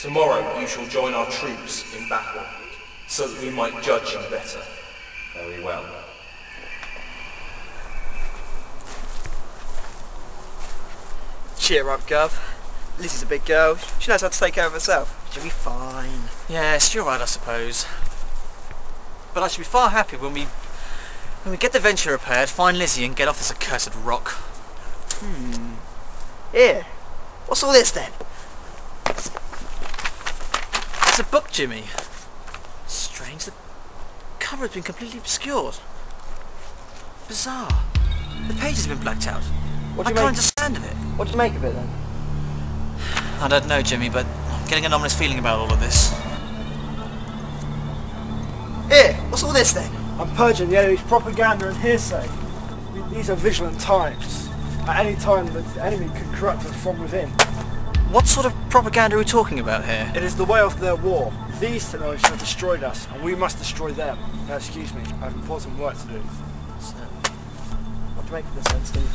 Tomorrow you shall join our troops in battle, so that we might judge you better. Very well. Cheer up, Gov. Lizzie's a big girl. She knows how to take care of herself. She'll be fine. Yes, you're right, I suppose. But I should be far happier when we get the venture repaired, find Lizzie and get off this accursed rock. Here. What's all this then? It's a book, Jimmy. Strange, the cover has been completely obscured. Bizarre. The page has been blacked out. I can't understand of it. What do you make of it then? I don't know, Jimmy, but I'm getting an ominous feeling about all of this. Here. What's all this then? I'm purging the enemy's propaganda and hearsay. These are vigilant times. At any time the enemy could corrupt us from within. What sort of propaganda are we talking about here? It is the way of their war. These technologies have destroyed us, and we must destroy them. Now excuse me, I have important work to do. So, What do you make of this then, Steve?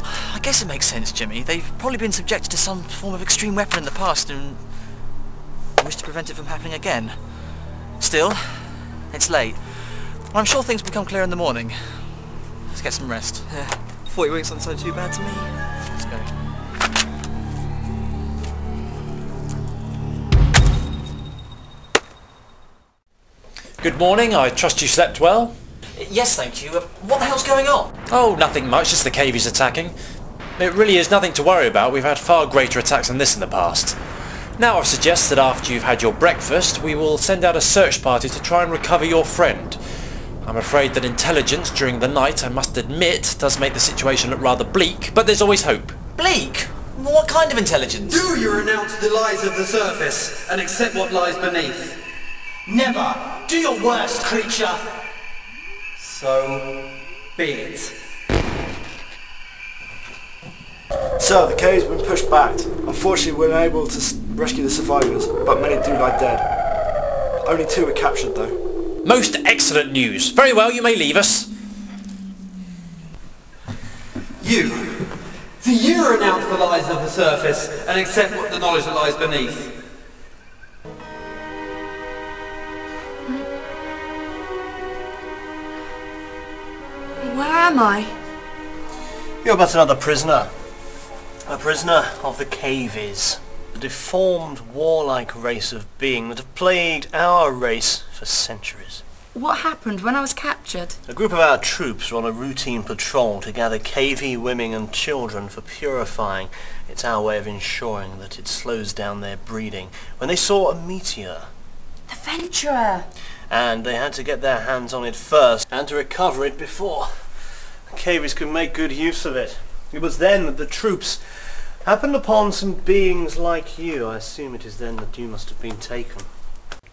I guess it makes sense, Jimmy. They've probably been subjected to some form of extreme weapon in the past and wish to prevent it from happening again. Still, it's late. I'm sure things will become clear in the morning. Let's get some rest. 40 weeks doesn't sound too bad to me. Let's go. Good morning, I trust you slept well? Yes, thank you. What the hell's going on? Oh, nothing much, just the Cavies attacking. It really is nothing to worry about. We've had far greater attacks than this in the past. Now I suggest that after you've had your breakfast, we will send out a search party to try and recover your friend. I'm afraid that intelligence during the night, I must admit, does make the situation look rather bleak, but there's always hope. Bleak? What kind of intelligence? Do you renounce the lies of the surface and accept what lies beneath? Never! Do your worst, creature! So be it. Sir, the cave's been pushed back. Unfortunately, we're unable to rescue the survivors, but many do lie dead. Only 2 were captured, though. Most excellent news. Very well, you may leave us. You. Do you renounce the lies of the surface and accept what the knowledge that lies beneath? Where am I? You're but another prisoner. A prisoner of the Cavies. The deformed, warlike race of being that have plagued our race for centuries. What happened when I was captured? A group of our troops were on a routine patrol to gather Cavie women and children for purifying. It's our way of ensuring that it slows down their breeding. When they saw a meteor. The Venturer! And they had to get their hands on it first, and to recover it before the Cavies could make good use of it. It was then that the troops happened upon some beings like you. I assume it is then that you must have been taken.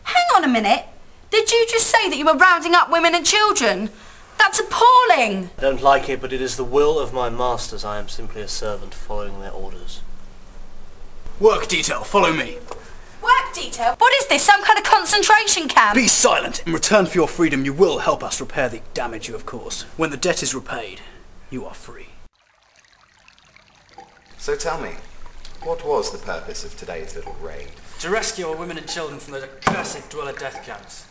Hang on a minute! Did you just say that you were rounding up women and children? That's appalling! I don't like it, but it is the will of my masters. I am simply a servant following their orders. Work detail, follow me. Work detail? What is this, some kind of concentration camp? Be silent. In return for your freedom, you will help us repair the damage you have caused. When the debt is repaid, you are free. So tell me, what was the purpose of today's little raid? To rescue our women and children from those accursed dweller death camps.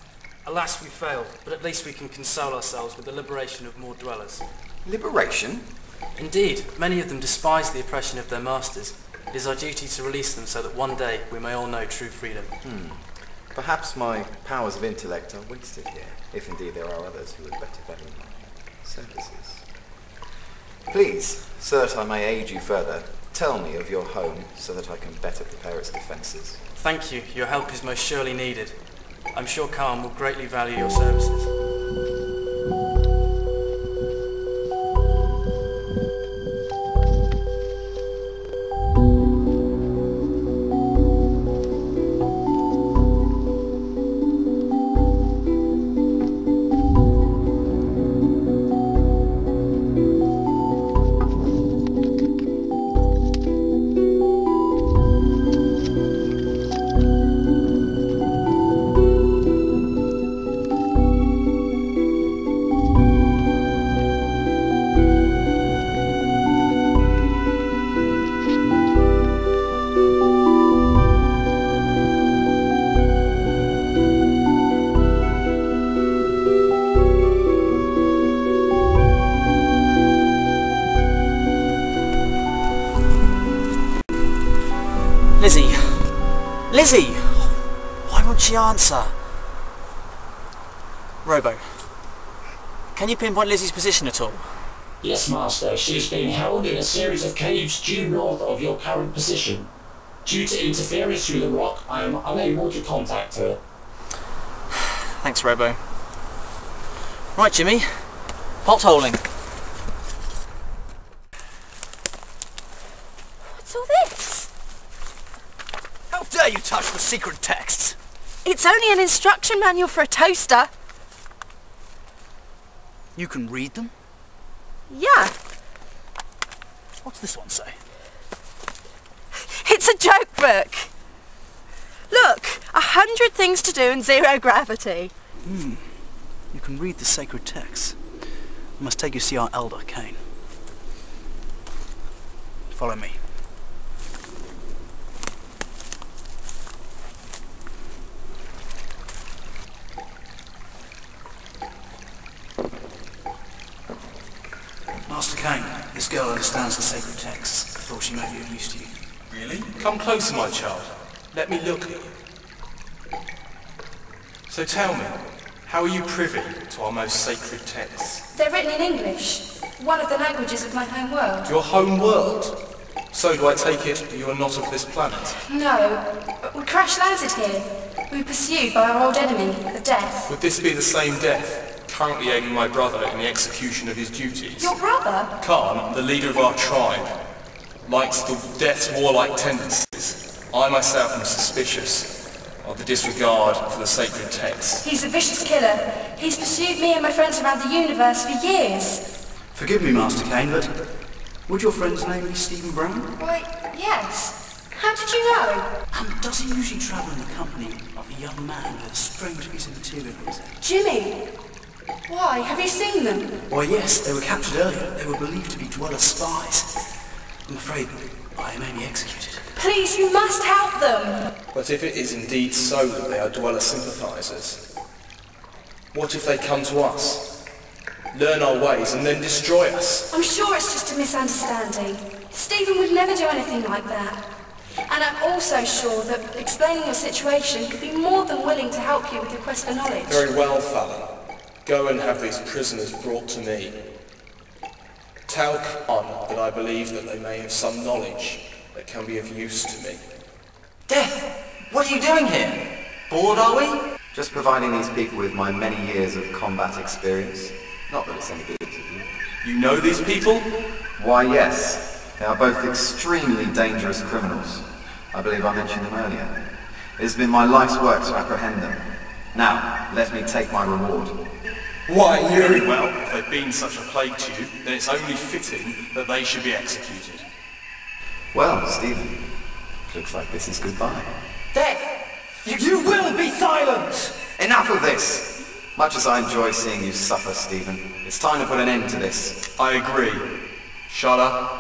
Alas, we failed, but at least we can console ourselves with the liberation of more dwellers. Liberation? Indeed, many of them despise the oppression of their masters. It is our duty to release them so that one day we may all know true freedom. Perhaps my powers of intellect are wasted here, if indeed there are others who would better value my services. Please, so that I may aid you further, tell me of your home so that I can better prepare its defences. Thank you, your help is most surely needed. I'm sure Khan will greatly value your services. Lizzie! Lizzie! Why won't she answer? Robo, can you pinpoint Lizzie's position at all? Yes, Master. She is being held in a series of caves due north of your current position. Due to interference through the rock, I am unable to contact her. Thanks, Robo. Right, Jimmy. Potholing. What's all this? How dare you touch the secret texts? It's only an instruction manual for a toaster. You can read them? Yeah. What's this one say? It's a joke book. Look, 100 things to do in zero gravity. You can read the sacred texts. I must take you to see our elder, Cain. Follow me. Master Cain, this girl understands the sacred texts. I thought she might be of use to you. Really? Come closer, my child. Let me look at you. So tell me, how are you privy to our most sacred texts? They're written in English, one of the languages of my home world. Your home world? So do I take it that you are not of this planet? No, we crash-landed here. We were pursued by our old enemy, the Death. Would this be the same Death, currently aiding my brother in the execution of his duties? Your brother? Khan, the leader of our tribe, likes the Death's warlike tendencies. I myself am suspicious of the disregard for the sacred texts. He's a vicious killer. He's pursued me and my friends around the universe for years. Forgive me, Master Cain, but would your friend's name be Stephen Brown? Why, yes. How did you know? Does he usually travel in the company of a young man with a strange piece of material in his head? Jimmy! Why? Have you seen them? Why, yes, they were captured earlier. They were believed to be Dweller spies. I'm afraid I may be executed. Please, you must help them! But if it is indeed so that they are Dweller sympathizers, what if they come to us, learn our ways, and then destroy us? I'm sure it's just a misunderstanding. Stephen would never do anything like that. And I'm also sure that explaining your situation could be more than willing to help you with your quest for knowledge. Very well, Fallon. Go and have these prisoners brought to me. Tell Khan that I believe that they may have some knowledge that can be of use to me. Death! What are you doing here? Bored, are we? Just providing these people with my many years of combat experience. Not that it's any good to you. You know these people? Why, yes. They are both extremely dangerous criminals. I believe I mentioned them earlier. It has been my life's work to apprehend them. Now, let me take my reward. Why, very well. If they've been such a plague to you, then it's only fitting that they should be executed. Well, Stephen, looks like this is goodbye. Death! You will be silent! Enough of this! Much as I enjoy seeing you suffer, Stephen, it's time to put an end to this. I agree. Shut up.